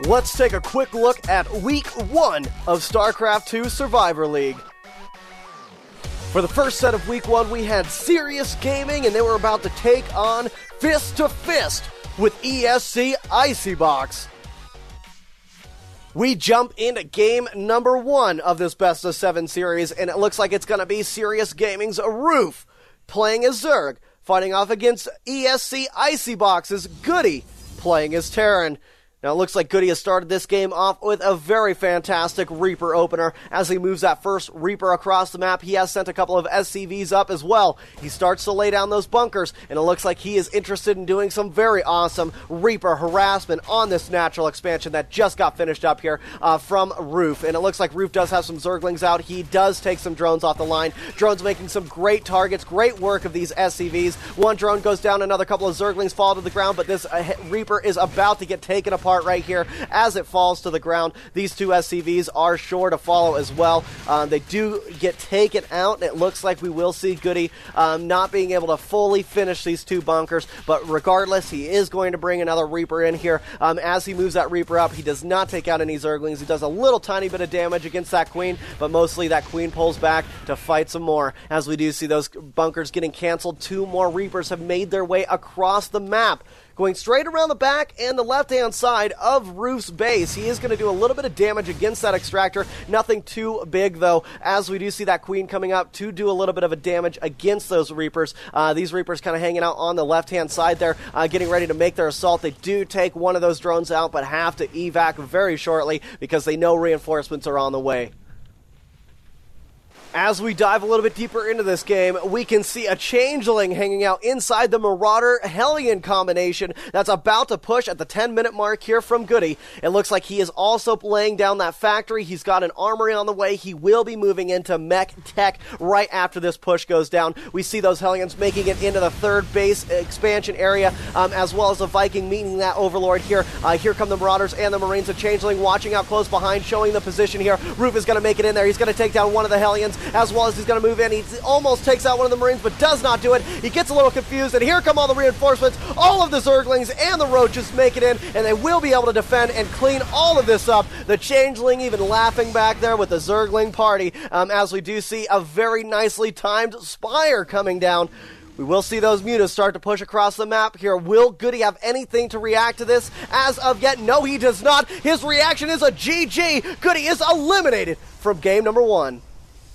Let's take a quick look at Week 1 of StarCraft 2 Survivor League. For the first set of Week 1, we had Serious Gaming, and they were about to take on Fist to Fist with ESC Icybox. We jump into game number 1 of this Best of 7 series, and it looks like it's going to be Serious Gaming's Roof playing as Zerg, fighting off against ESC Icybox's Goody playing as Terran. Now, it looks like Goody has started this game off with a very fantastic Reaper opener. As he moves that first Reaper across the map, he has sent a couple of SCVs up as well. He starts to lay down those bunkers, and it looks like he is interested in doing some very awesome Reaper harassment on this natural expansion that just got finished up here from Roof. And it looks like Roof does have some Zerglings out. He does take some drones off the line. Drones making some great targets, great work of these SCVs. One drone goes down, another couple of Zerglings fall to the ground, but this Reaper is about to get taken apart right here as it falls to the ground. These two SCVs are sure to follow as well. They do get taken out, and it looks like we will see Goody not being able to fully finish these two bunkers, but regardless, he is going to bring another Reaper in here. As he moves that Reaper up, he does not take out any Zerglings. He does a little tiny bit of damage against that Queen, but mostly that Queen pulls back to fight some more. As we do see those bunkers getting canceled, 2 more Reapers have made their way across the map, going straight around the back and the left-hand side of Roof's base. He is going to do a little bit of damage against that extractor. Nothing too big, though, as we do see that Queen coming up to do a little bit of a damage against those Reapers. These Reapers kind of hanging out on the left-hand side there, getting ready to make their assault. They do take one of those drones out, but have to evac very shortly because they know reinforcements are on the way. As we dive a little bit deeper into this game, we can see a Changeling hanging out inside the Marauder-Hellion combination that's about to push at the 10-minute mark here from Goody. It looks like he is also laying down that factory. He's got an armory on the way. He will be moving into mech tech right after this push goes down. We see those Hellions making it into the third base expansion area, as well as a Viking meeting that Overlord here. Here come the Marauders and the Marines. A Changeling watching out close behind, showing the position here. Roof is going to make it in there. He's going to take down one of the Hellions, as well as he's going to move in. He almost takes out one of the Marines, but does not do it. He gets a little confused, and here come all the reinforcements. All of the Zerglings and the Roaches make it in, and they will be able to defend and clean all of this up. The Changeling even laughing back there with the Zergling party, as we do see a very nicely timed Spire coming down. We will see those mutas start to push across the map here. Will Goody have anything to react to this? As of yet, no, he does not. His reaction is a GG. Goody is eliminated from game number 1.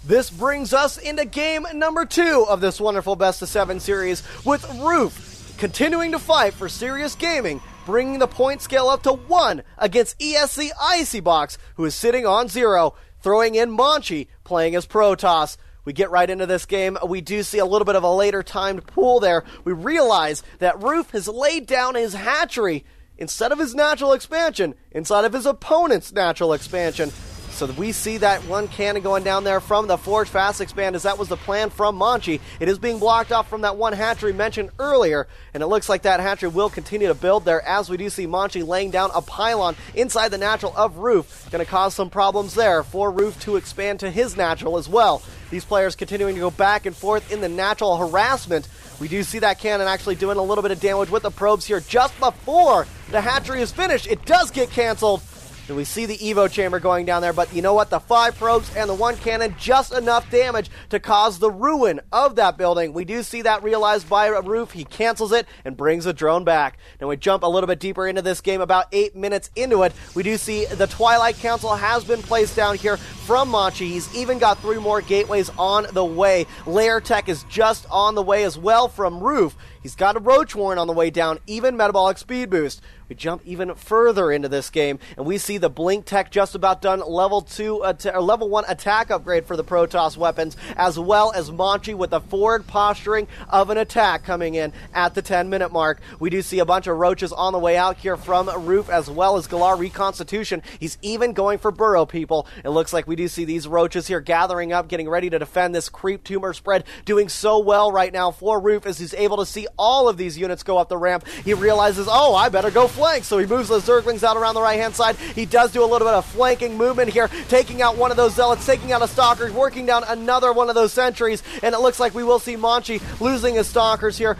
This brings us into game number 2 of this wonderful Best of 7 series, with Roof continuing to fight for Serious Gaming, bringing the point scale up to 1 against ESC Icybox, who is sitting on 0, throwing in Monchi, playing as Protoss. We get right into this game. We do see a little bit of a later timed pool there. We realize that Roof has laid down his hatchery instead of his natural expansion, inside of his opponent's natural expansion. So we see that one cannon going down there from the Forge Fast Expand, as that was the plan from Monchi. It is being blocked off from that one hatchery mentioned earlier, and it looks like that hatchery will continue to build there, as we do see Monchi laying down a pylon inside the natural of Roof. Going to cause some problems there for Roof to expand to his natural as well. These players continuing to go back and forth in the natural harassment. We do see that cannon actually doing a little bit of damage with the probes here just before the hatchery is finished. It does get canceled. And we see the Evo chamber going down there, but you know what? The 5 probes and the 1 cannon, just enough damage to cause the ruin of that building. We do see that realized by Roof. He cancels it and brings the drone back. Now we jump a little bit deeper into this game, about 8 minutes into it. We do see the Twilight Council has been placed down here from Monchi. He's even got 3 more gateways on the way. Lair Tech is just on the way as well from Roof. He's got a Roach Warren on the way down, even Metabolic Speed Boost. We jump even further into this game, and we see the Blink Tech just about done. Level 1 attack upgrade for the Protoss weapons, as well as Manchi with the forward posturing of an attack coming in at the 10-minute mark. We do see a bunch of roaches on the way out here from Roof, as well as Galar Reconstitution. He's even going for burrow people. It looks like we do see these roaches here gathering up, getting ready to defend this creep tumor spread, doing so well right now for Roof as he's able to see all of these units go up the ramp. He realizes, oh, I better go flank, so he moves those Zerglings out around the right-hand side. He does do a little bit of flanking movement here, taking out one of those Zealots, taking out a Stalker, working down another one of those sentries, and it looks like we will see Manchi losing his Stalkers here,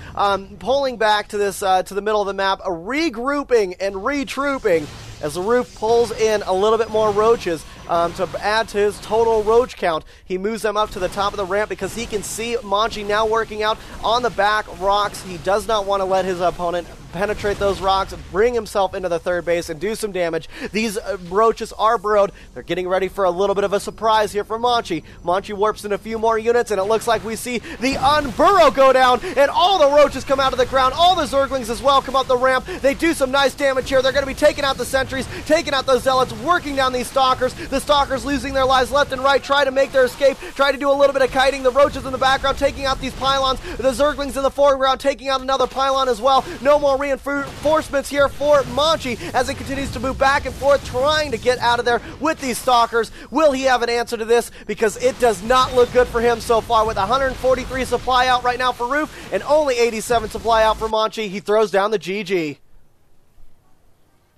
pulling back to this to the middle of the map, regrouping and retrooping as the Roof pulls in a little bit more roaches to add to his total roach count. He moves them up to the top of the ramp because he can see Manchi now working out on the back rocks. He does not want to let his opponent penetrate those rocks, bring himself into the third base, and do some damage. These roaches are burrowed. They're getting ready for a little bit of a surprise here from Manchi. Manchi warps in a few more units, and it looks like we see the unburrow go down, and all the roaches come out of the ground. All the Zerglings as well come up the ramp. They do some nice damage here. They're going to be taking out the sentries, taking out those Zealots, working down these Stalkers. The Stalkers losing their lives left and right, try to make their escape, try to do a little bit of kiting. The roaches in the background taking out these pylons. The Zerglings in the foreground taking out another pylon as well. No more reinforcements here for Manchi as he continues to move back and forth, trying to get out of there with these Stalkers. Will he have an answer to this? Because it does not look good for him so far, with 143 supply out right now for Roof and only 87 supply out for Manchi. He throws down the GG.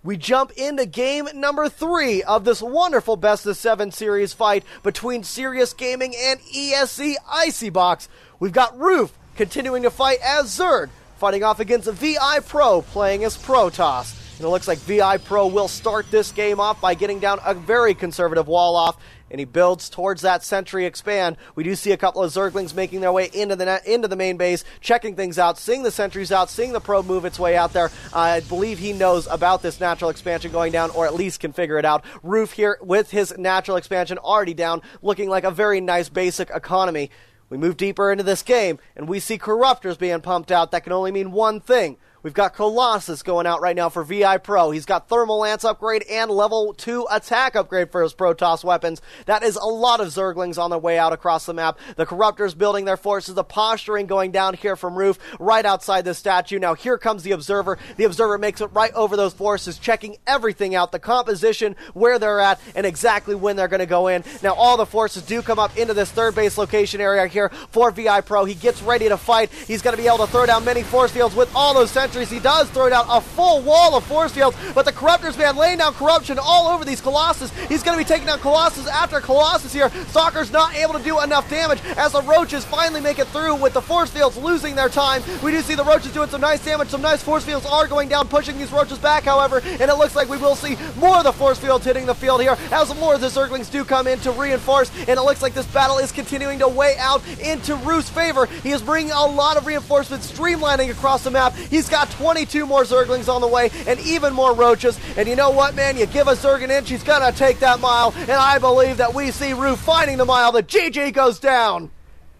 We jump into game number 3 of this wonderful Best of 7 series fight between Serious Gaming and ESC Icybox. We've got Roof continuing to fight as Zerg, fighting off against VI Pro, playing as Protoss. And it looks like VI Pro will start this game off by getting down a very conservative wall off, and he builds towards that sentry expand. We do see a couple of Zerglings making their way into the main base, checking things out, seeing the sentries out, seeing the probe move its way out there. I believe he knows about this natural expansion going down, or at least can figure it out. Roof here with his natural expansion already down, looking like a very nice basic economy. We move deeper into this game, and we see Corruptors being pumped out. That can only mean one thing. We've got Colossus going out right now for VI Pro. He's got Thermal Lance upgrade and level 2 attack upgrade for his Protoss weapons. That is a lot of Zerglings on their way out across the map. The Corruptors building their forces, the posturing going down here from Roof, right outside the statue. Now here comes the Observer. The Observer makes it right over those forces, checking everything out, the composition, where they're at, and exactly when they're going to go in. Now all the forces do come up into this third base location area here for VI Pro. He gets ready to fight. He's going to be able to throw down many force fields with all those sentries. He does throw down a full wall of force fields, but the Corruptors, man, laying down corruption all over these Colossus. He's going to be taking down Colossus after Colossus here. Stalker's not able to do enough damage as the Roaches finally make it through with the force fields losing their time. We do see the Roaches doing some nice damage. Some nice force fields are going down, pushing these Roaches back, however, and it looks like we will see more of the force fields hitting the field here as more of the Zerglings do come in to reinforce, and it looks like this battle is continuing to weigh out into Roof's favor. He is bringing a lot of reinforcements, streamlining across the map. He's got 22 more Zerglings on the way and even more Roaches, and you know what, man? You give a Zerg an inch, he's gonna take that mile, and I believe that we see Roof finding the mile. The GG goes down.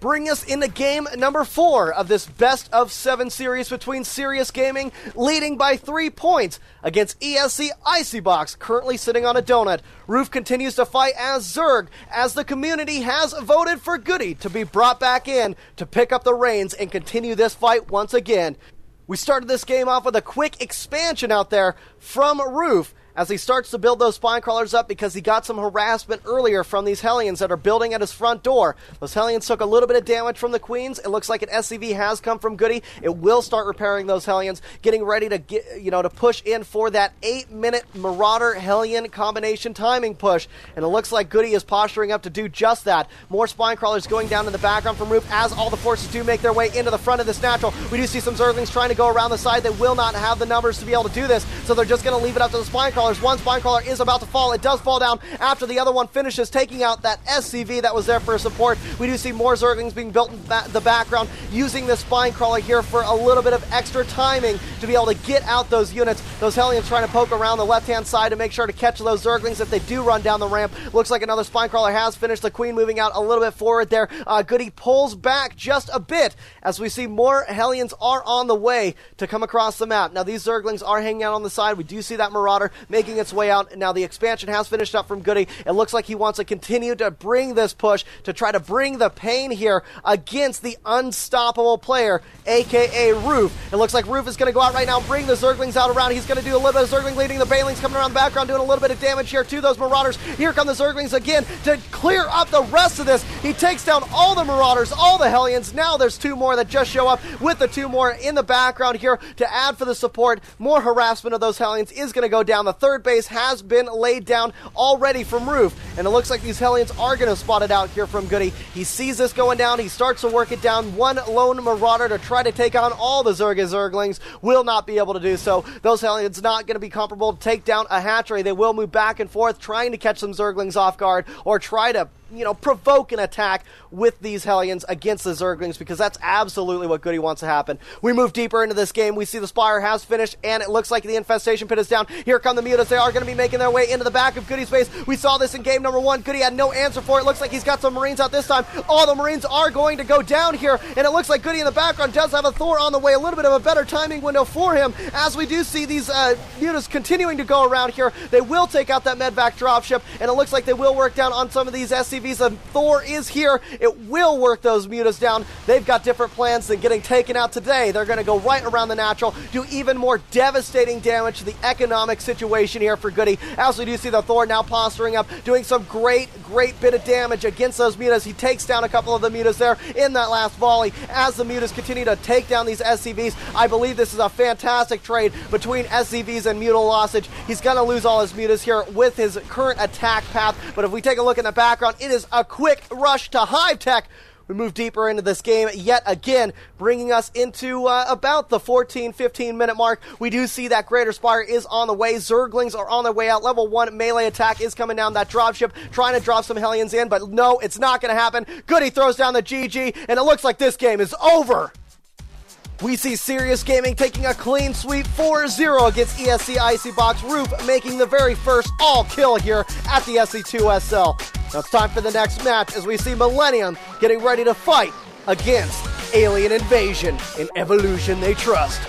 Bring us into game number 4 of this Best of 7 series between Serious Gaming, leading by 3 points against ESC Icybox, currently sitting on a donut. Roof continues to fight as Zerg, as the community has voted for Goody to be brought back in to pick up the reins and continue this fight once again. We started this game off with a quick expansion out there from Roof as he starts to build those spine crawlers up because he got some harassment earlier from these Hellions that are building at his front door. Those Hellions took a little bit of damage from the Queens. It looks like an SCV has come from Goody. It will start repairing those Hellions, getting ready to to push in for that 8-minute Marauder Hellion combination timing push. And it looks like Goody is posturing up to do just that. More spine crawlers going down in the background from Roof as all the forces do make their way into the front of this natural. We do see some Zerglings trying to go around the side. They will not have the numbers to be able to do this, so they're just going to leave it up to the spine crawlers. Spinecrawlers. One Spinecrawler is about to fall. It does fall down after the other one finishes taking out that SCV that was there for support. We do see more Zerglings being built in the background, using the Spinecrawler here for a little bit of extra timing to be able to get out those units. Those Hellions trying to poke around the left-hand side to make sure to catch those Zerglings if they do run down the ramp. Looks like another Spinecrawler has finished. The Queen moving out a little bit forward there. Goody pulls back just a bit as we see more Hellions are on the way to come across the map. Now these Zerglings are hanging out on the side. We do see that Marauder making its way out. Now the expansion has finished up from Goody. It looks like he wants to continue to bring this push to try to bring the pain here against the unstoppable player, aka Roof. It looks like Roof is going to go out right now, bring the Zerglings out around. He's going to do a little bit of Zergling leading. The Banelings coming around the background, doing a little bit of damage here to those Marauders. Here come the Zerglings again to clear up the rest of this. He takes down all the Marauders, all the Hellions. Now there's two more that just show up with the two more in the background here to add for the support. More harassment of those Hellions is going to go down. The third base has been laid down already from Roof, and it looks like these Hellions are going to spot it out here from Goody. He sees this going down. He starts to work it down. One lone Marauder to try to take on all the Zerglings will not be able to do so. Those Hellions not going to be comparable to take down a hatchery. They will move back and forth trying to catch some Zerglings off guard or try to provoke an attack with these Hellions against the Zerglings, because that's absolutely what Goody wants to happen. We move deeper into this game. We see the Spire has finished, and it looks like the Infestation Pit is down. Here come the Mutas. They are going to be making their way into the back of Goody's base. We saw this in game number 1. Goody had no answer for it. Looks like he's got some Marines out this time. All the Marines are going to go down here, and it looks like Goody in the background does have a Thor on the way. A little bit of a better timing window for him, as we do see these Mutas continuing to go around here. They will take out that Medvac dropship, and it looks like they will work down on some of these SCVs. The Thor is here. It will work those Mutas down. They've got different plans than getting taken out today. They're going to go right around the natural, do even more devastating damage to the economic situation here for Goody. As we do see the Thor now posturing up, doing some great bit of damage against those Mutas. He takes down a couple of the Mutas there in that last volley. As the Mutas continue to take down these SCVs, I believe this is a fantastic trade between SCVs and Mutal Lossage. He's going to lose all his Mutas here with his current attack path, but if we take a look in the background, it is a quick rush to Hive Tech. We move deeper into this game yet again, bringing us into about the 14-15 minute mark. We do see that Greater Spire is on the way. Zerglings are on their way out. Level 1 melee attack is coming down. That dropship trying to drop some Hellions in, but no, it's not going to happen. Goody throws down the GG, and it looks like this game is over. We see Serious Gaming taking a clean sweep 4-0 against ESC Icy Box. Roof making the very first all-kill here at the SC2SL. Now it's time for the next match as we see Millennium getting ready to fight against Alien Invasion in Evolution They Trust.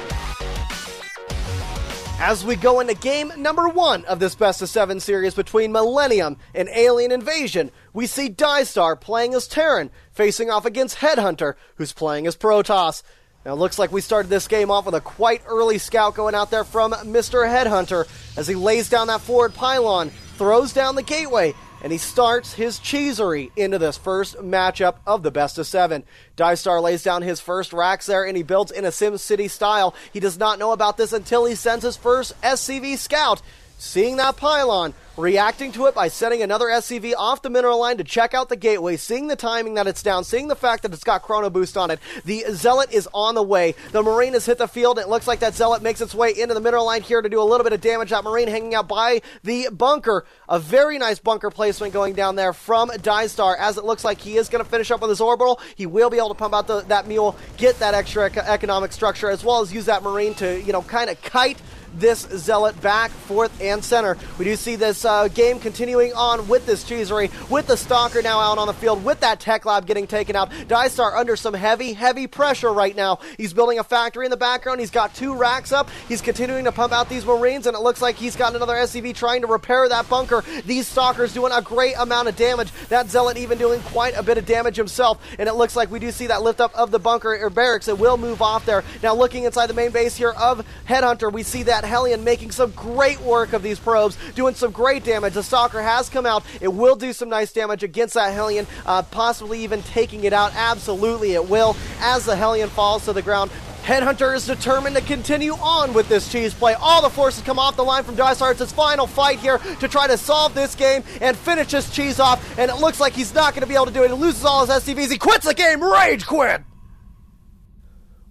As we go into game number 1 of this Best of 7 series between Millennium and Alien Invasion, we see Dystar playing as Terran, facing off against Headhunter, who's playing as Protoss. Now, it looks like we started this game off with a quite early scout going out there from Mr. Headhunter as he lays down that forward pylon, throws down the gateway, and he starts his cheesery into this first matchup of the Best of 7. Dystar lays down his first racks there, and he builds in a SimCity style. He does not know about this until he sends his first SCV scout. Seeing that pylon, reacting to it by setting another SCV off the mineral line to check out the gateway, seeing the timing that it's down, seeing the fact that it's got chrono boost on it. The Zealot is on the way. The Marine has hit the field. It looks like that Zealot makes its way into the mineral line here to do a little bit of damage. That Marine hanging out by the bunker. A very nice bunker placement going down there from Dystar, as it looks like he is going to finish up with his orbital. He will be able to pump out that mule, get that extra economic structure, as well as use that Marine to, kind of kite this Zealot back, forth, and center. We do see this game continuing on with this cheesery, with the Stalker now out on the field, with that Tech Lab getting taken out. Dystar under some heavy pressure right now. He's building a factory in the background. He's got 2 racks up. He's continuing to pump out these Marines, and it looks like he's got another SCV trying to repair that bunker. These Stalkers doing a great amount of damage. That Zealot even doing quite a bit of damage himself, and it looks like we do see that lift up of the bunker or barracks. It will move off there. Now looking inside the main base here of Headhunter, we see that Hellion making some great work of these probes, doing some great damage. The Stalker has come out. It will do some nice damage against that Hellion, possibly even taking it out. Absolutely it will, as the Hellion falls to the ground. Headhunter is determined to continue on with this cheese play. All the forces come off the line from Dystar. It's his final fight here to try to solve this game and finish this cheese off, and it looks like he's not going to be able to do it. He loses all his SCVs. He quits the game. Rage quit!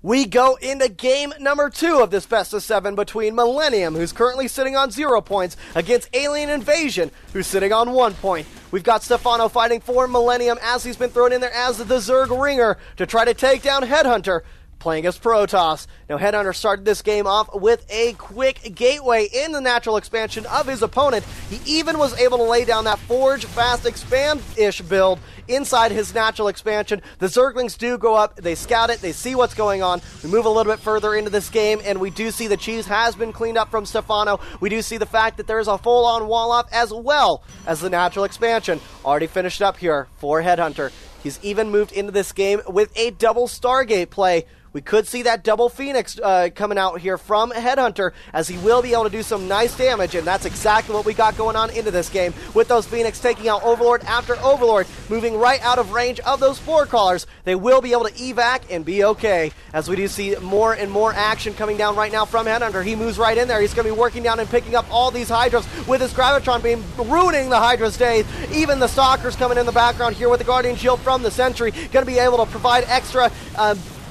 We go into game number 2 of this best of 7 between Millennium, who's currently sitting on 0 points, against Alien Invasion, who's sitting on 1 point. We've got Stefano fighting for Millennium as he's been thrown in there as the Zerg Ringer to try to take down Headhunter, playing as Protoss. Now, Headhunter started this game off with a quick gateway in the natural expansion of his opponent. He even was able to lay down that Forge Fast Expand-ish build inside his natural expansion. The Zerglings do go up, they scout it, they see what's going on. We move a little bit further into this game, and we do see the cheese has been cleaned up from Stefano. We do see the fact that there's a full-on wall-off as well as the natural expansion. Already finished up here for Headhunter. He's even moved into this game with a double Stargate play. We could see that double Phoenix coming out here from Headhunter, as he will be able to do some nice damage, and that's exactly what we got going on into this game, with those Phoenix taking out Overlord after Overlord, moving right out of range of those Spore Crawlers. They will be able to evac and be okay, as we do see more and more action coming down right now from Headhunter. He moves right in there. He's going to be working down and picking up all these Hydras with his Gravitron beam, ruining the Hydra's day. Even the Stalkers coming in the background here with the Guardian Shield from the Sentry, going to be able to provide extra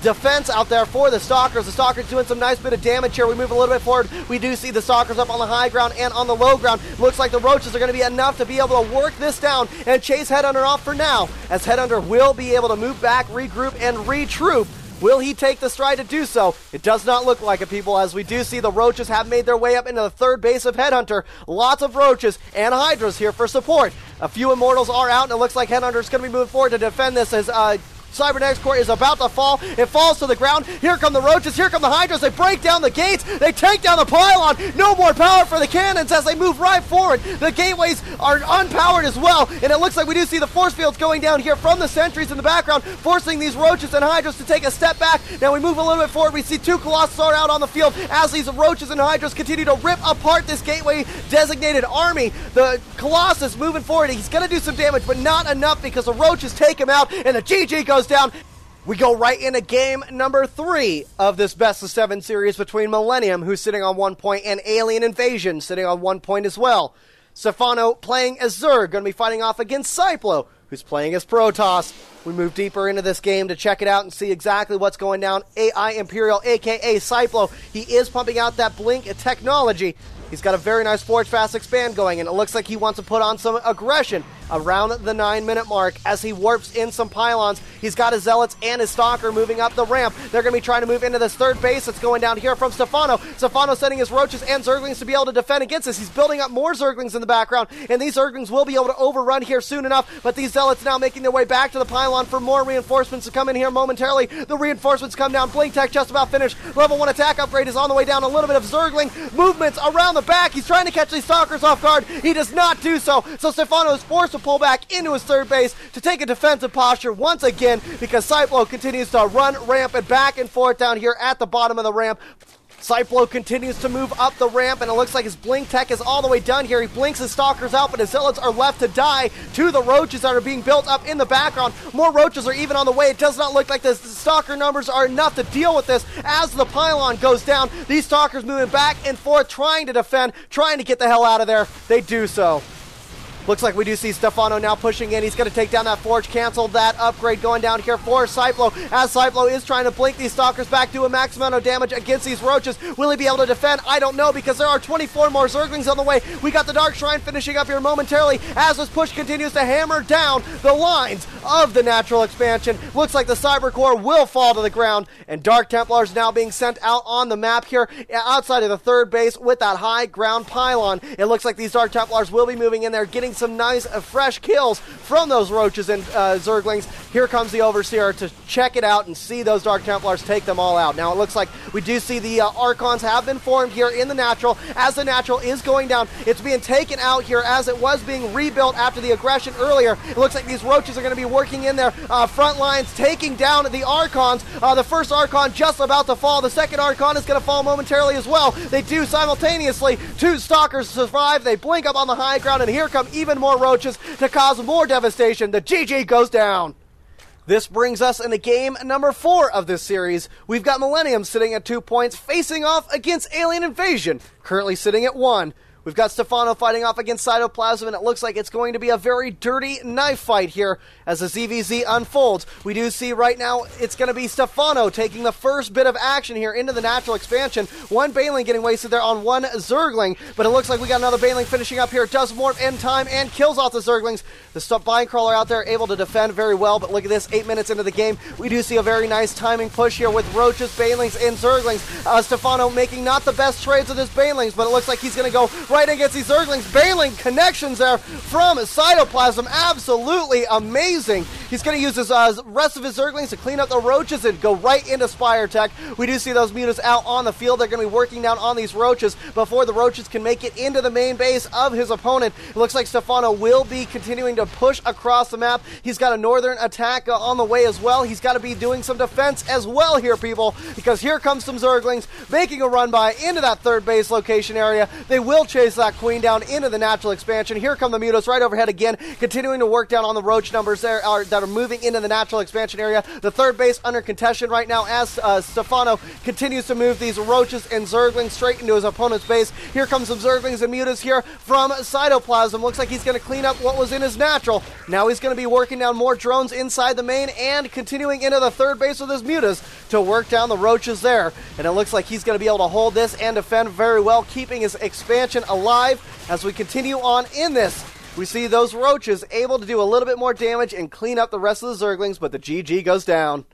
defense out there for the Stalkers. The Stalkers doing some nice bit of damage here. We move a little bit forward. We do see the Stalkers up on the high ground and on the low ground. Looks like the Roaches are going to be enough to be able to work this down and chase Headhunter off for now, as Headhunter will be able to move back, regroup, and retroop. Will he take the stride to do so? It does not look like it, people, as we do see the Roaches have made their way up into the third base of Headhunter. Lots of Roaches and Hydras here for support. A few Immortals are out, and it looks like Headhunter is going to be moving forward to defend this as Cybernetics Core is about to fall. It falls to the ground. Here come the Roaches. Here come the Hydras. They break down the gates. They take down the pylon. No more power for the cannons as they move right forward. The gateways are unpowered as well, and it looks like we do see the force fields going down here from the sentries in the background, forcing these Roaches and Hydras to take a step back. Now we move a little bit forward. We see 2 Colossus are out on the field as these Roaches and Hydras continue to rip apart this gateway designated army. The Colossus moving forward. He's going to do some damage, but not enough, because the Roaches take him out, and the GG goes down. We go right into game number 3 of this best of 7 series between Millennium, who's sitting on 1 point, and Alien Invasion sitting on 1 point as well. Stefano playing as Zerg, going to be fighting off against Cyplo, who's playing as Protoss. We move deeper into this game to check it out and see exactly what's going down. AI Imperial, aka Cyplo, he is pumping out that blink technology. He's got a very nice Forge Fast Expand going, and it looks like he wants to put on some aggression around the 9-minute mark as he warps in some pylons. He's got his Zealots and his Stalker moving up the ramp. They're going to be trying to move into this third base that's going down here from Stefano. Stefano sending his Roaches and Zerglings to be able to defend against this. He's building up more Zerglings in the background, and these Zerglings will be able to overrun here soon enough, but these Zealots now making their way back to the pylon for more reinforcements to come in here momentarily. The reinforcements come down. Blink Tech just about finished. Level 1 attack upgrade is on the way down. A little bit of Zergling movements around the back. He's trying to catch these Stalkers off guard. He does not do so, so Stefano is forced to pull back into his third base to take a defensive posture once again, because Cyplo continues to run rampant back and forth down here at the bottom of the ramp. Cyplo continues to move up the ramp, and it looks like his Blink Tech is all the way done here. He blinks his Stalkers out, but his Zealots are left to die to the Roaches that are being built up in the background. More Roaches are even on the way. It does not look like the Stalker numbers are enough to deal with this as the pylon goes down. These Stalkers moving back and forth, trying to defend, trying to get the hell out of there. They do so. Looks like we do see Stefano now pushing in. He's going to take down that Forge, cancel that upgrade going down here for Cyplo, as Cyplo is trying to blink these Stalkers back, do a max amount of damage against these Roaches. Will he be able to defend? I don't know, because there are 24 more Zerglings on the way. We got the Dark Shrine finishing up here momentarily as this push continues to hammer down the lines of the natural expansion. Looks like the Cyber Core will fall to the ground, and Dark Templars now being sent out on the map here outside of the third base with that high ground pylon. It looks like these Dark Templars will be moving in there, getting some nice fresh kills from those Roaches and Zerglings. Here comes the Overseer to check it out and see those Dark Templars take them all out. Now it looks like we do see the Archons have been formed here in the natural. As the natural is going down, it's being taken out here as it was being rebuilt after the aggression earlier. It looks like these Roaches are going to be working in their front lines, taking down the Archons. The first Archon just about to fall. The second Archon is going to fall momentarily as well. They do simultaneously. 2 Stalkers survive. They blink up on the high ground, and here come even more Roaches to cause more devastation. The GG goes down. This brings us into game number 4 of this series. We've got Millennium sitting at 2 points, facing off against Alien Invasion, currently sitting at 1. We've got Stefano fighting off against Cytoplasm, and it looks like it's going to be a very dirty knife fight here as the ZVZ unfolds. We do see right now it's going to be Stefano taking the first bit of action here into the natural expansion. One Baneling getting wasted there on one Zergling, but it looks like we got another Baneling finishing up here. Does morph in time and kills off the Zerglings. The Spine Crawler out there able to defend very well, but look at this, 8 minutes into the game. We do see a very nice timing push here with Roaches, Banelings, and Zerglings. Stefano making not the best trades of his Banelings, but it looks like he's going to go right against these Zerglings. Baneling connections there from Cytoplasm. Absolutely amazing. He's going to use his rest of his Zerglings to clean up the Roaches and go right into Spire Tech. We do see those Mutas out on the field. They're going to be working down on these Roaches before the Roaches can make it into the main base of his opponent. It looks like Stefano will be continuing to push across the map. He's got a northern attack on the way as well. He's got to be doing some defense as well here, people, because here comes some Zerglings making a run by into that third base location area. They will chase that Queen down into the natural expansion. Here come the Mutas right overhead again, continuing to work down on the Roach numbers there that are moving into the natural expansion area. The third base under contention right now as Stefano continues to move these Roaches and Zerglings straight into his opponent's base. Here comes some Zerglings and Mutas here from Cytoplasm. Looks like he's going to clean up what was in his natural. Now he's going to be working down more drones inside the main and continuing into the third base with his Mutas to work down the Roaches there. And it looks like he's going to be able to hold this and defend very well, keeping his expansion alive as we continue on in this. We see those Roaches able to do a little bit more damage and clean up the rest of the Zerglings, but the GG goes down.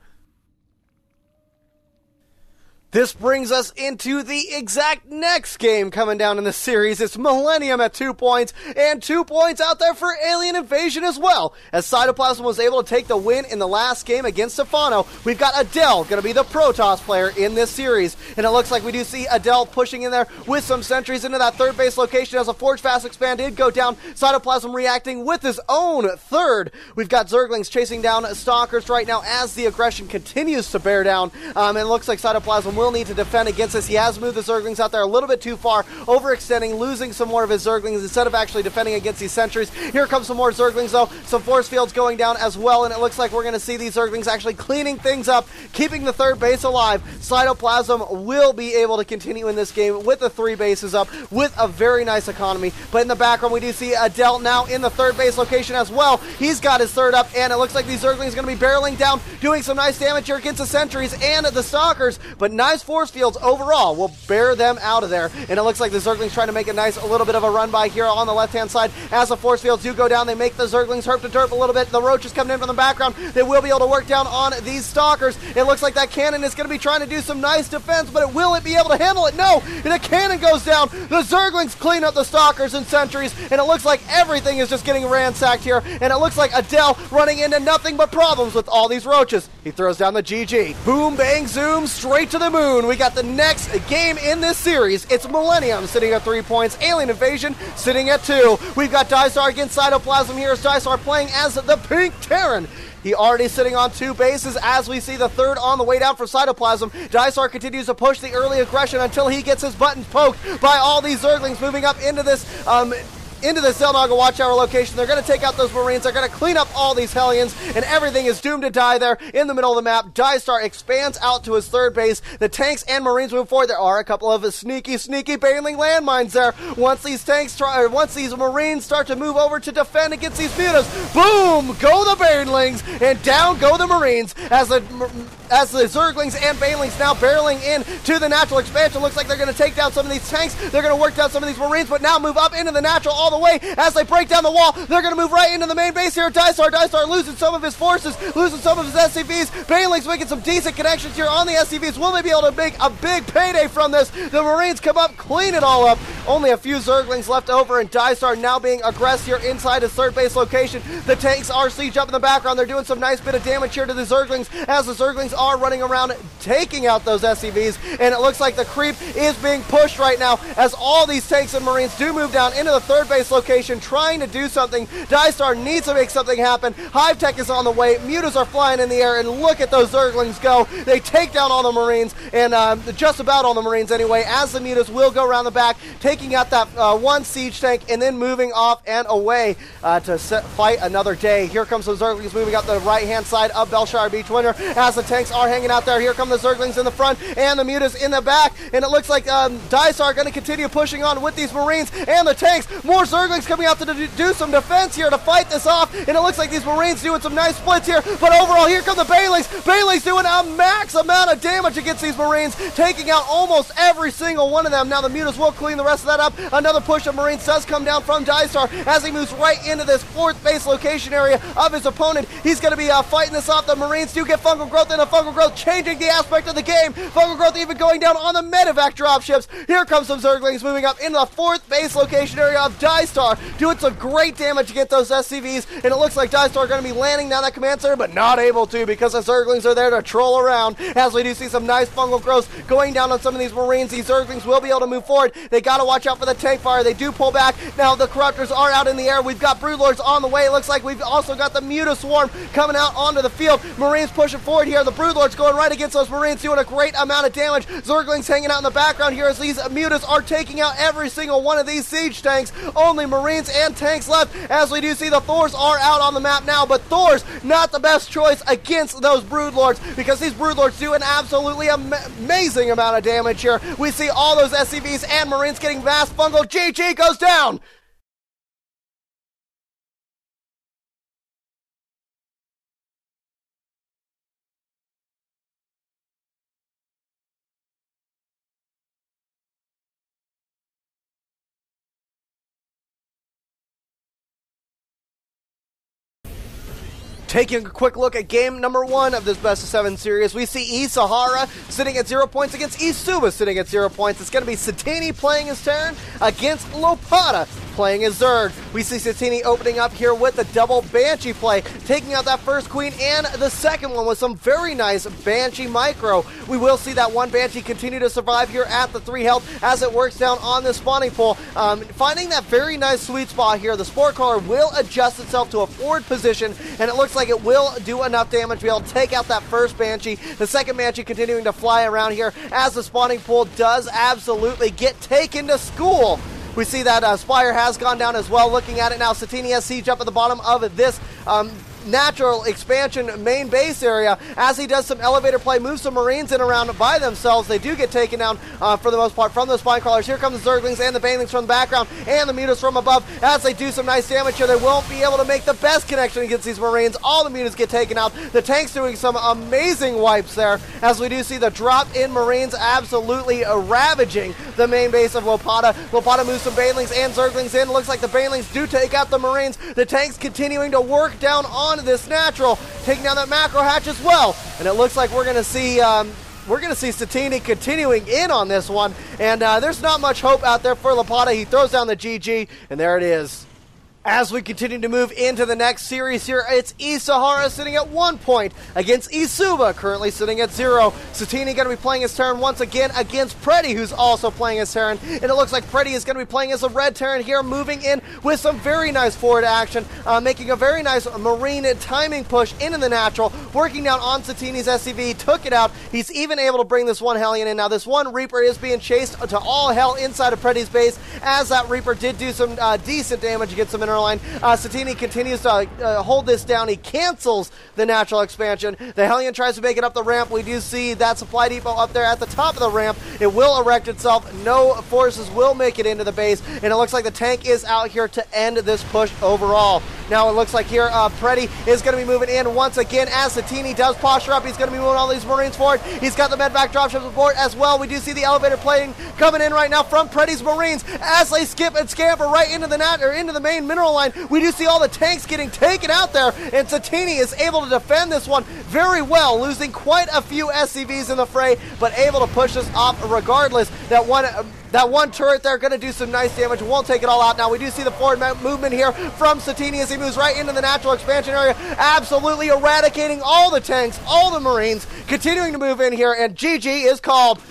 This brings us into the exact next game coming down in the series. It's Millennium at 2 points, and 2 points out there for Alien Invasion as well, as Cytoplasm was able to take the win in the last game against Stefano. We've got Adele going to be the Protoss player in this series, and it looks like we do see Adele pushing in there with some sentries into that third base location as a Forge Fast Expand did go down. Cytoplasm reacting with his own third. We've got Zerglings chasing down Stalkers right now as the aggression continues to bear down, and it looks like Cytoplasm will need to defend against this. He has moved the Zerglings out there a little bit too far, overextending, losing some more of his Zerglings instead of actually defending against these sentries. Here comes some more Zerglings though, some force fields going down as well, and it looks like we're going to see these Zerglings actually cleaning things up, keeping the third base alive. Cytoplasm will be able to continue in this game with the 3 bases up, with a very nice economy, but in the background we do see Adele now in the third base location as well. He's got his third up, and it looks like these Zerglings are going to be barreling down, doing some nice damage here against the sentries and the Stalkers, but nice force fields overall will bear them out of there. And it looks like the Zerglings trying to make a little bit of a run by here on the left-hand side. As the force fields do go down, they make the Zerglings herp to derp a little bit. The Roaches coming in from the background. They will be able to work down on these Stalkers. It looks like that cannon is going to be trying to do some nice defense, but will it be able to handle it? No! And the cannon goes down. The Zerglings clean up the Stalkers and sentries, and it looks like everything is just getting ransacked here. And it looks like Adele running into nothing but problems with all these Roaches. He throws down the GG. Boom, bang, zoom, straight to the moon. We got the next game in this series. It's Millennium sitting at 3 points, Alien Invasion sitting at 2. We've got Dystar against Cytoplasm here as Dystar playing as the Pink Terran. He already sitting on 2 bases as we see the third on the way down for Cytoplasm. Dystar continues to push the early aggression until he gets his buttons poked by all these Zerglings moving up into this Xel'Naga Watchtower location. They're going to take out those Marines. They're going to clean up all these Hellions, and everything is doomed to die there in the middle of the map. Dystar expands out to his third base. The tanks and Marines move forward. There are a couple of sneaky Baneling landmines there. Once these Marines start to move over to defend against these Mutas, boom! Go the Banelings, and down go the Marines as the Zerglings and Banelings now barreling in to the natural expansion. Looks like they're going to take down some of these tanks. They're going to work down some of these Marines, but now move up into the natural all the way as they break down the wall. They're going to move right into the main base here. Dystar losing some of his forces, losing some of his SCVs. Banelings making some decent connections here on the SCVs. Will they be able to make a big payday from this? The Marines come up, clean it all up. Only a few Zerglings left over, and Dystar now being aggressive here inside his third base location. The tanks are siege up in the background. They're doing some nice bit of damage here to the Zerglings as the Zerglings are running around taking out those SCVs, and it looks like the creep is being pushed right now as all these tanks and Marines do move down into the third base location trying to do something. Dystar needs to make something happen. Hive Tech is on the way. Mutas are flying in the air, and look at those Zerglings go. They take down all the Marines, and just about all the Marines anyway, as the Mutas will go around the back, take taking out that one siege tank and then moving off and away to fight another day. Here comes the Zerglings moving up the right-hand side of Belshire Beach Winter as the tanks are hanging out there. Here come the Zerglings in the front and the Mutas in the back, and it looks like Dice are going to continue pushing on with these Marines and the tanks. More Zerglings coming out to do some defense here to fight this off, and it looks like these Marines doing some nice splits here, but overall here come the Baileys. Baileys doing a max amount of damage against these Marines, taking out almost every single one of them. Now the Mutas will clean the rest of that up. Another push of Marines does come down from Dystar as he moves right into this 4th base location area of his opponent. He's going to be fighting this off. The Marines do get Fungal Growth, and a Fungal Growth changing the aspect of the game. Fungal Growth even going down on the medevac dropships. Here comes some Zerglings moving up into the 4th base location area of Dystar, doing some great damage against those SCVs, and it looks like Dystar are going to be landing down that command center, but not able to because the Zerglings are there to troll around, as we do see some nice Fungal Growths going down on some of these Marines. These Zerglings will be able to move forward. They got to watch out for the tank fire. They do pull back. Now the Corruptors are out in the air. We've got Broodlords on the way. It looks like we've also got the Muta Swarm coming out onto the field. Marines pushing forward here. The Broodlords going right against those Marines, doing a great amount of damage. Zerglings hanging out in the background here as these Mutas are taking out every single one of these siege tanks. Only Marines and tanks left, as we do see the Thors are out on the map now, but Thors not the best choice against those Broodlords because these Broodlords do an absolutely amazing amount of damage here. We see all those SCVs and Marines getting mass fungal. GG goes down! Taking a quick look at game number 1 of this best of 7 series, we see Sahara sitting at 0 points against Suba sitting at 0 points. It's going to be Satini playing his Terran against Lopata playing as Zerg. We see Satini opening up here with the double Banshee play, taking out that first Queen and the second one with some very nice Banshee micro. We will see that one Banshee continue to survive here at the 3 health as it works down on the spawning pool. Finding that very nice sweet spot here, the Spore Crawler will adjust itself to a forward position, and it looks like it will do enough damage to be able to take out that first Banshee. The second Banshee continuing to fly around here as the spawning pool does absolutely get taken to school. We see that Spire has gone down as well. Looking at it now, Satini has siege up at the bottom of this natural expansion main base area as he does some elevator play, moves some Marines in around by themselves. They do get taken down for the most part from those spine crawlers. Here come the Zerglings and the Banelings from the background and the Mutas from above as they do some nice damage here. They won't be able to make the best connection against these Marines. All the Mutas get taken out. The tanks doing some amazing wipes there as we do see the drop in Marines absolutely ravaging the main base of Lopata. Lopata moves some Banelings and Zerglings in. Looks like the Banelings do take out the Marines. The tanks continuing to work down on this natural, taking down that macro hatch as well, and it looks like we're going to see Satini continuing in on this one, and there's not much hope out there for Lopata. He throws down the GG, and there it is. As we continue to move into the next series here, it's Sahara sitting at 1 point against Suba, currently sitting at 0. Satini going to be playing his Terran once again against Preddy, who's also playing his Terran. And it looks like Preddy is going to be playing as a red Terran here, moving in with some very nice forward action, making a very nice Marine timing push into the natural, working down on Satini's SCV, took it out. He's even able to bring this one Hellion in. Now this one Reaper is being chased to all hell inside of Preddy's base, as that Reaper did do some decent damage against some inner line. Satini continues to hold this down. He cancels the natural expansion. The Hellion tries to make it up the ramp. We do see that supply depot up there at the top of the ramp. It will erect itself. No forces will make it into the base, and it looks like the tank is out here to end this push overall. Now it looks like here Preddy is going to be moving in once again as Satini does posture up. He's going to be moving all these Marines forward. He's got the medvac dropships aboard as well. We do see the elevator plane coming in right now from Preddy's Marines as they skip and scamper right into the main mineral line. We do see all the tanks getting taken out there, and Satini is able to defend this one very well, losing quite a few SCVs in the fray, but able to push this off regardless. That one turret there going to do some nice damage. Won't take it all out. Now we do see the forward movement here from Satini as he moves right into the natural expansion area, absolutely eradicating all the tanks, all the Marines, continuing to move in here, and GG is called.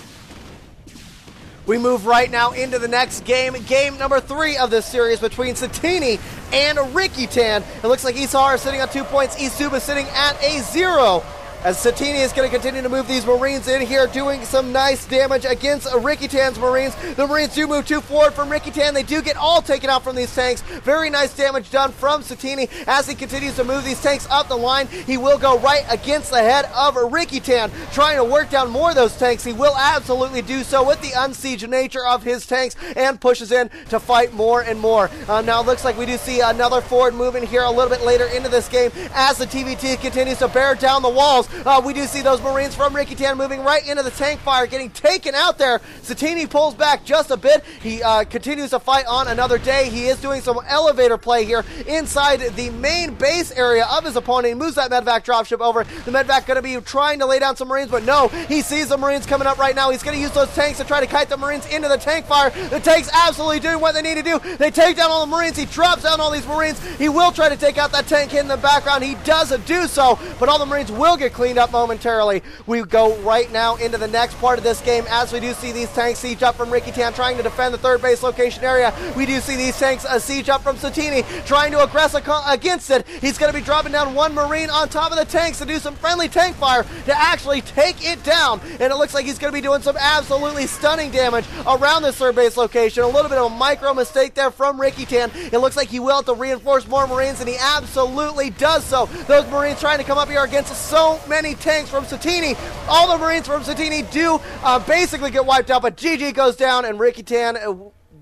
We move right now into the next game, game number 3 of this series between Satini and Ricky Tan. It looks like Sahara sitting on 2 points, Suba sitting at a 0. as Satini is going to continue to move these Marines in here, doing some nice damage against Ricky Tan's Marines. The Marines do move too forward from Ricky Tan. They do get all taken out from these tanks. Very nice damage done from Satini as he continues to move these tanks up the line. He will go right against the head of Ricky Tan, trying to work down more of those tanks. He will absolutely do so with the unsieged nature of his tanks and pushes in to fight more and more. Now it looks like we do see another forward movement here a little bit later into this game as the TVT continues to bear down the walls. We do see those Marines from Ricky Tan moving right into the tank fire, getting taken out there. Satini pulls back just a bit. He continues to fight on another day. He is doing some elevator play here inside the main base area of his opponent. He moves that medvac dropship over. The medvac going to be trying to lay down some Marines, but no, he sees the Marines coming up right now. He's going to use those tanks to try to kite the Marines into the tank fire. The tanks absolutely doing what they need to do. They take down all the Marines. He drops down all these Marines. He will try to take out that tank in the background. He doesn't do so, but all the Marines will get cleaned up momentarily. We go right now into the next part of this game as we do see these tanks siege up from Ricky Tan trying to defend the third base location area. We do see these tanks siege up from Satini trying to aggress against it. He's going to be dropping down one Marine on top of the tanks to do some friendly tank fire to actually take it down, and it looks like he's going to be doing some absolutely stunning damage around this third base location. A little bit of a micro mistake there from Ricky Tan. It looks like he will have to reinforce more Marines, and he absolutely does so. Those Marines trying to come up here against so many tanks from Satini. All the Marines from Satini do basically get wiped out, but GG goes down, and Ricky Tan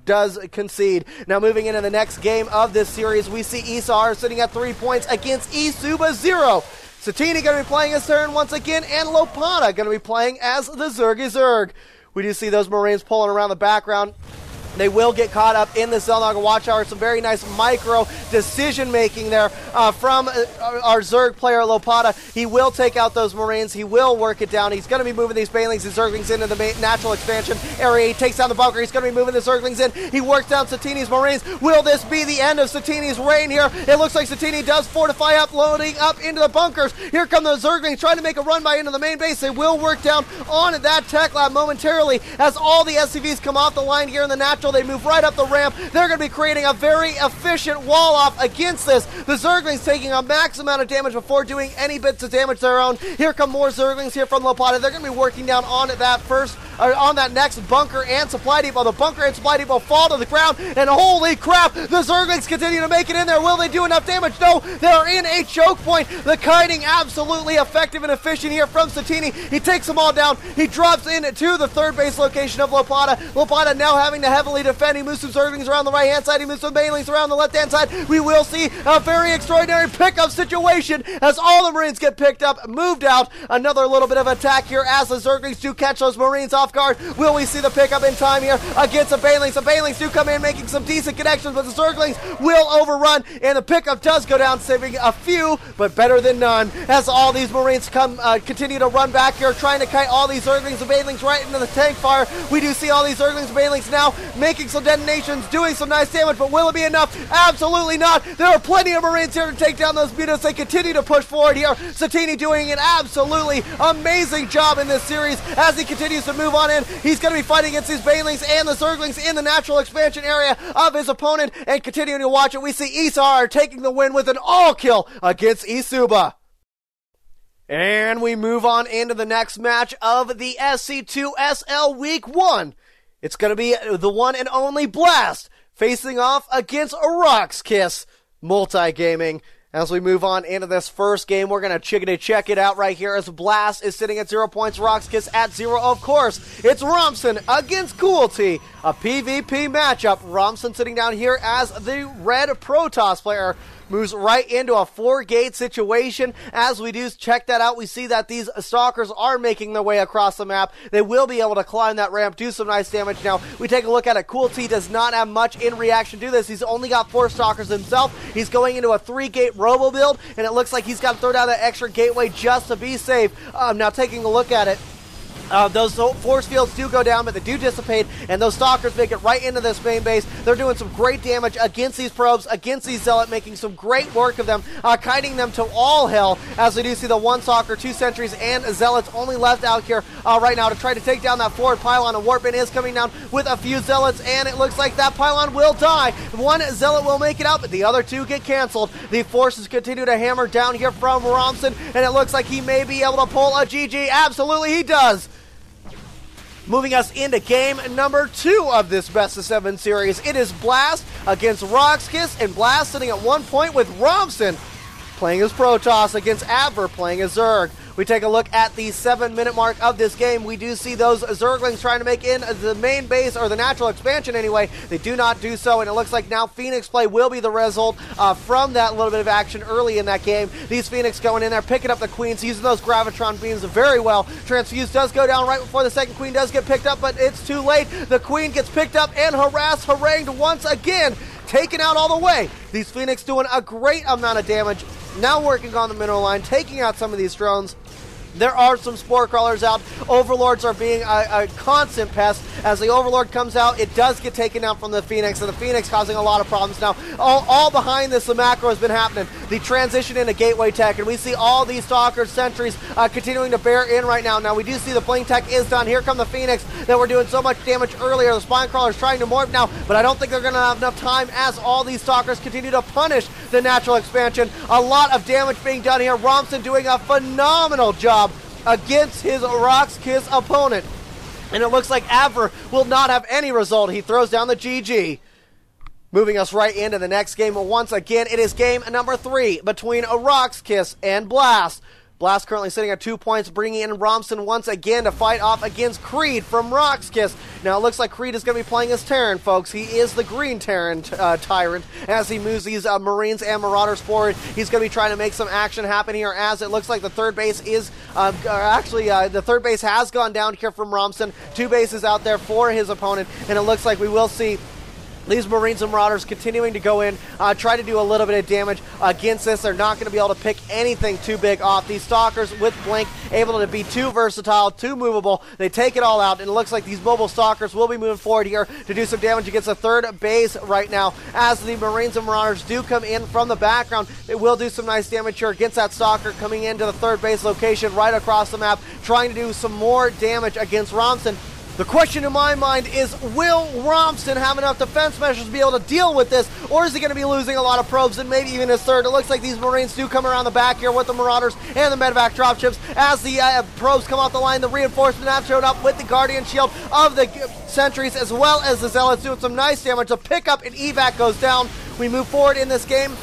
does concede. Now moving into the next game of this series, we see Isar sitting at 3 points against Isuba 0. Satini going to be playing his turn once again, and Lopata going to be playing as the Zergy Zerg. We do see those Marines pulling around the background. They will get caught up in the Xel'Naga Watchtower. Some very nice micro decision-making there from our Zerg player, Lopata. He will take out those Marines. He will work it down. He's going to be moving these Banelings and Zerglings into the natural expansion area. He takes down the bunker. He's going to be moving the Zerglings in. He works down Satini's Marines. Will this be the end of Satini's reign here? It looks like Satini does fortify up, loading up into the bunkers. Here come the Zerglings trying to make a run by into the main base. They will work down on that tech lab momentarily as all the SCVs come off the line here in the natural. They move right up the ramp. They're going to be creating a very efficient wall off against this. The Zerglings taking a max amount of damage before doing any bits of damage of their own. Here come more Zerglings here from Lopata. They're going to be working down on that next bunker and supply depot. The bunker and supply depot fall to the ground, and holy crap, the Zerglings continue to make it in there. Will they do enough damage? No, they're in a choke point. The kiting absolutely effective and efficient here from Satini. He takes them all down. He drops into the third base location of Lopata. Lopata now having to heavily defend. He moves some Zerglings around the right-hand side. He moves some Banelings around the left-hand side. We will see a very extraordinary pickup situation as all the Marines get picked up, moved out. Another little bit of attack here as the Zerglings do catch those Marines off guard. Will we see the pickup in time here against the Banelings? The Banelings do come in making some decent connections, but the Zerglings will overrun, and the pickup does go down, saving a few, but better than none, as all these Marines continue to run back here, trying to kite all these Zerglings and Banelings right into the tank fire. We do see all these Zerglings and Banelings now making some detonations, doing some nice damage, but will it be enough? Absolutely not. There are plenty of Marines here to take down those mutas. They continue to push forward here. Satini doing an absolutely amazing job in this series as he continues to move on in. He's going to be fighting against these Banelings and the Zerglings in the natural expansion area of his opponent, and continuing to watch it, we see Isar taking the win with an all-kill against Isuba. And we move on into the next match of the SC2SL Week 1. It's going to be the one and only Blast facing off against Rock's Kiss Multigaming. As we move on into this first game, we're going to check it out right here as Blast is sitting at 0 points, Rock's Kiss at 0. Of course, it's Romson against Coolty, a PvP matchup. Romson sitting down here as the red Protoss player. Moves right into a 4-gate situation. As we do check that out, we see that these Stalkers are making their way across the map. They will be able to climb that ramp, do some nice damage. Now, we take a look at it. Cool T does not have much in reaction to this. He's only got 4 Stalkers himself. He's going into a 3-gate robo build, and it looks like he's got to throw down that extra gateway just to be safe. Now, taking a look at it, Those force fields do go down, but they do dissipate, and those stalkers make it right into this main base. They're doing some great damage against these probes, against these zealot, making some great work of them, kiting them to all hell, as we do see the 1 stalker, 2 sentries, and zealots only left out here right now to try to take down that forward pylon. A warp-in is coming down with a few zealots, and it looks like that pylon will die. 1 zealot will make it out, but the other 2 get canceled. The forces continue to hammer down here from Romson, and it looks like he may be able to pull a GG. Absolutely, he does. Moving us into game number 2 of this best of 7 series. It is Blast against Roxkiss, and Blast sitting at 1 point with Romson playing as Protoss against Adver playing as Zerg. We take a look at the 7-minute mark of this game. We do see those Zerglings trying to make in the main base, or the natural expansion anyway. They do not do so, and it looks like now Phoenix play will be the result from that little bit of action early in that game. These Phoenix going in there, picking up the Queens, using those Gravitron beams very well. Transfuse does go down right before the second Queen does get picked up, but it's too late. The Queen gets picked up and harassed, harangued once again, taken out all the way. These Phoenix doing a great amount of damage. Now working on the mineral line, taking out some of these drones. There are some spore crawlers out. Overlords are being a constant pest. As the Overlord comes out, it does get taken out from the Phoenix, and the Phoenix causing a lot of problems now. All behind this, the macro has been happening. The transition into gateway tech, and we see all these stalkers, sentries continuing to bear in right now. Now we do see the blink tech is done. Here come the Phoenix that were doing so much damage earlier. The spine crawlers trying to morph now, but I don't think they're going to have enough time as all these stalkers continue to punish the natural expansion. A lot of damage being done here. Romson doing a phenomenal job against his Roxkiss opponent. And it looks like Adver will not have any result. He throws down the GG. Moving us right into the next game. Once again, it is game number 3 between Roxkiss and Blast. Blast currently sitting at 2 points, bringing in Romson once again to fight off against Creed from Roxkiss. Now, it looks like Creed is going to be playing as Terran, folks. He is the green Terran tyrant as he moves these Marines and Marauders forward. He's going to be trying to make some action happen here, as it looks like the third base is, the third base has gone down here from Romson. 2 bases out there for his opponent, and it looks like we will see these Marines and Marauders continuing to go in, try to do a little bit of damage against this. They're not going to be able to pick anything too big off. These Stalkers with Blink, able to be too versatile, too movable. They take it all out, and it looks like these mobile Stalkers will be moving forward here to do some damage against the third base right now. As the Marines and Marauders do come in from the background, they will do some nice damage here against that Stalker coming into the third base location right across the map, trying to do some more damage against Romson. The question in my mind is, will Romson have enough defense measures to be able to deal with this, or is he going to be losing a lot of probes and maybe even his third? It looks like these Marines do come around the back here with the Marauders and the medevac dropships. As the probes come off the line, the reinforcement have showed up with the Guardian Shield of the sentries, as well as the Zealots doing some nice damage. The pickup and evac goes down. We move forward in this game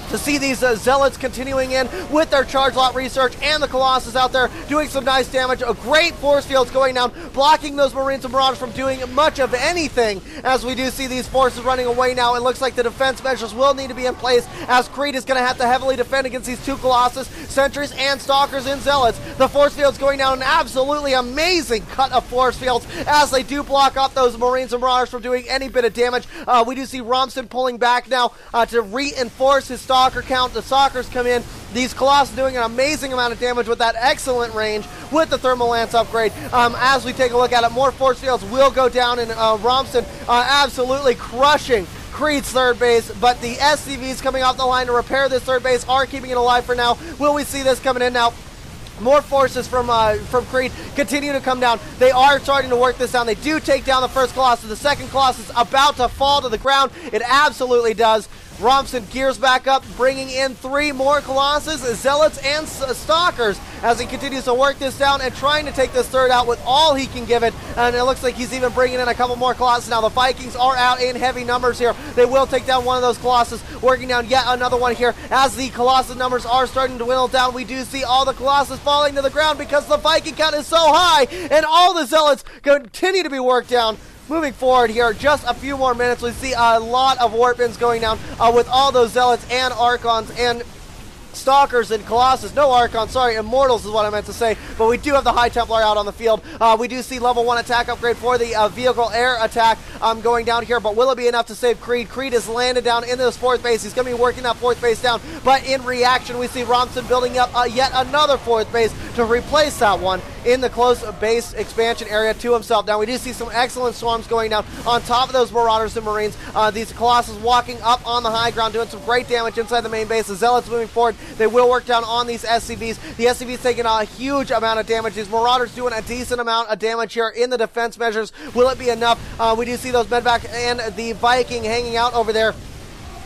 to see these Zealots continuing in with their charge lot research, and the Colossus out there doing some nice damage. A great force fields going down, blocking those Marines and Marauders from doing much of anything, as we do see these forces running away now. It looks like the defense measures will need to be in place, as Creed is going to have to heavily defend against these 2 Colossus, Sentries, and Stalkers and Zealots. The force fields going down, an absolutely amazing cut of force fields, as they do block off those Marines and Marauders from doing any bit of damage. We do see Romson pulling back now to reinforce his Stalker count. The Stalkers come in. These Colossus doing an amazing amount of damage with that excellent range with the Thermal Lance upgrade. As we take a look at it, more force fields will go down, and Romson absolutely crushing Creed's third base, but the SCVs coming off the line to repair this third base are keeping it alive for now. Will we see this coming in now? More forces from Creed continue to come down. They are starting to work this down. They do take down the first Colossus. The second Colossus about to fall to the ground. It absolutely does. Romson gears back up, bringing in 3 more Colossus, Zealots, and Stalkers as he continues to work this down and trying to take this third out with all he can give it. And it looks like he's even bringing in a couple more Colossus. Now the Vikings are out in heavy numbers here. They will take down one of those Colossus, working down yet another one here. As the Colossus numbers are starting to dwindle down, we do see all the Colossus falling to the ground because the Viking count is so high, and all the Zealots continue to be worked down. Moving forward here, just a few more minutes, we see a lot of warp-ins going down with all those Zealots and Archons and Stalkers and Colossus. No Archons, sorry, Immortals is what I meant to say, but we do have the High Templar out on the field. We do see level 1 attack upgrade for the vehicle air attack going down here, but will it be enough to save Creed? Creed is landed down in this 4th base. He's going to be working that 4th base down, but in reaction, we see Romson building up yet another 4th base to replace that one. in the close base expansion area to himself. Now we do see some excellent swarms going down on top of those Marauders and Marines. These Colossus walking up on the high ground, doing some great damage inside the main base. The Zealots moving forward, they will work down on these SCVs. The SCVs taking a huge amount of damage. These Marauders doing a decent amount of damage here in the defense measures. Will it be enough? We do see those Medvac and the Viking hanging out over there,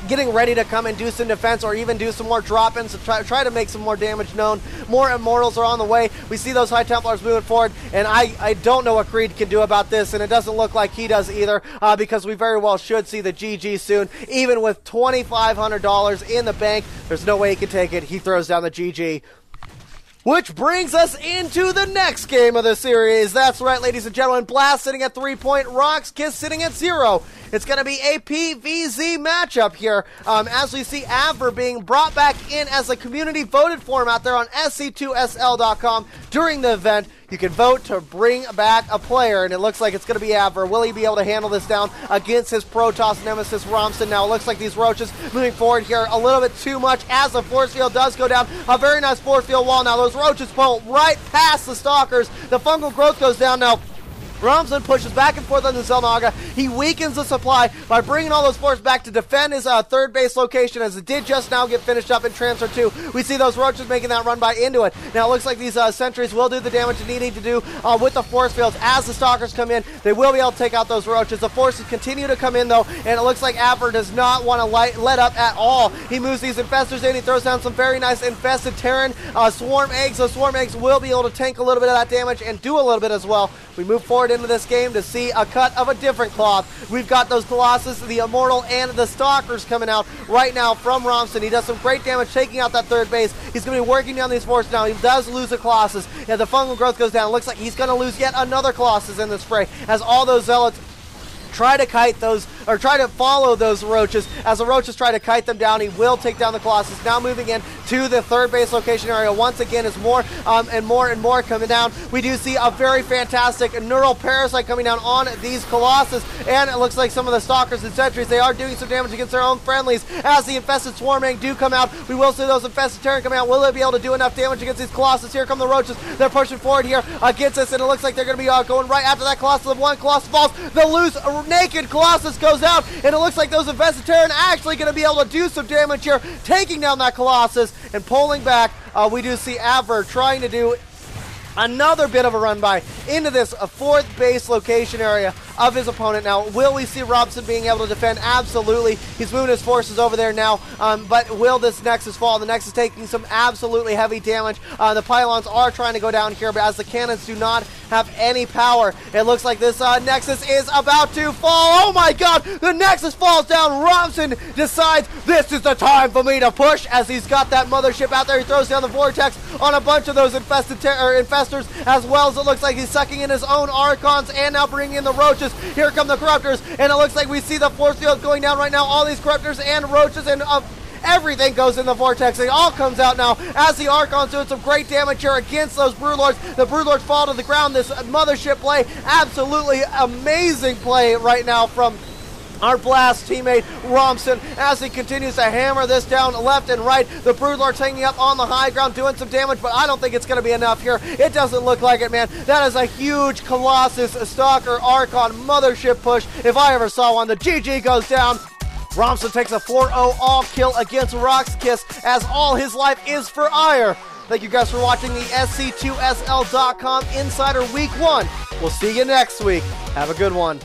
getting ready to come and do some defense or even do some more drop-ins to try to make some more damage known. More Immortals are on the way. We see those High Templars moving forward, and I don't know what Creed can do about this, and it doesn't look like he does either, because we very well should see the GG soon. Even with $2,500 in the bank, there's no way he can take it. He throws down the GG. Which brings us into the next game of the series. That's right, ladies and gentlemen. Blast sitting at 3 point, Rock's Kiss sitting at 0. It's going to be a PvZ matchup here, as we see Avver being brought back in as a community voted for him out there on SC2SL.com during the event. You can vote to bring back a player, and it looks like it's going to be Avver. Will he be able to handle this down against his Protoss nemesis Romson? Now it looks like these Roaches moving forward here a little bit too much as the force field does go down. A very nice force field wall. Now those Roaches pull right past the Stalkers. The fungal growth goes down now. Romson pushes back and forth on the Xel'Naga. He weakens the supply by bringing all those forces back to defend his third base location, as it did just now get finished up in Transfer 2. We see those Roaches making that run by into it. Now it looks like these sentries will do the damage needing to do with the force fields. As the Stalkers come in, they will be able to take out those Roaches. The forces continue to come in though, and it looks like Avver does not want to let up at all. He moves these Infestors in. He throws down some very nice Infested Terran Swarm Eggs. Those Swarm Eggs will be able to tank a little bit of that damage and do a little bit as well. We move forward into this game to see a cut of a different cloth. We've got those Colossus, the Immortal, and the Stalkers coming out right now from Romson. He does some great damage taking out that third base. He's going to be working down these forces now. He does lose a Colossus. Yeah, the fungal growth goes down. Looks like he's going to lose yet another Colossus in this fray, as all those Zealots try to kite those, or try to follow those Roaches. As the Roaches try to kite them down, he will take down the Colossus. Now moving in to the third base location area once again, as more and more coming down. We do see a very fantastic Neural Parasite coming down on these Colossus, and it looks like some of the Stalkers and Sentries, they are doing some damage against their own friendlies. As the Infested Swarm Egg do come out, we will see those Infested Terran come out. Will they be able to do enough damage against these Colossus? Here come the Roaches. They're pushing forward here against us, and it looks like they're going to be going right after that Colossus. One Colossus falls. The loose naked Colossus goes out, and it looks like those Infested Terran are actually going to be able to do some damage here, taking down that Colossus and pulling back. We do see Avver trying to do another bit of a run by into this fourth base location area of his opponent. Now, will we see Robson being able to defend? Absolutely. He's moving his forces over there now, but will this Nexus fall? The Nexus taking some absolutely heavy damage. The pylons are trying to go down here, but as the cannons do not have any power, it looks like this Nexus is about to fall. Oh my god, the Nexus falls down. Robson decides this is the time for me to push, as he's got that mothership out there. He throws down the Vortex on a bunch of those Infestors, as well as it looks like he's sucking in his own Archons and now bringing in the Roaches. Here come the Corruptors, and it looks like we see the force field going down right now. All these Corruptors and Roaches and everything goes in the Vortex. It all comes out now as the Archons doing some great damage here against those Broodlords. The Broodlords fall to the ground. This mothership play, absolutely amazing play right now from our Blast teammate Romson, as he continues to hammer this down left and right. The Broodlord's hanging up on the high ground doing some damage, but I don't think it's going to be enough here. It doesn't look like it, man. That is a huge Colossus Stalker Archon mothership push if I ever saw one. The GG goes down. Romson takes a 4-0 all kill against Rock's Kiss, as all his life is for ire. Thank you guys for watching the SC2SL.com Insider Week 1. We'll see you next week. Have a good one.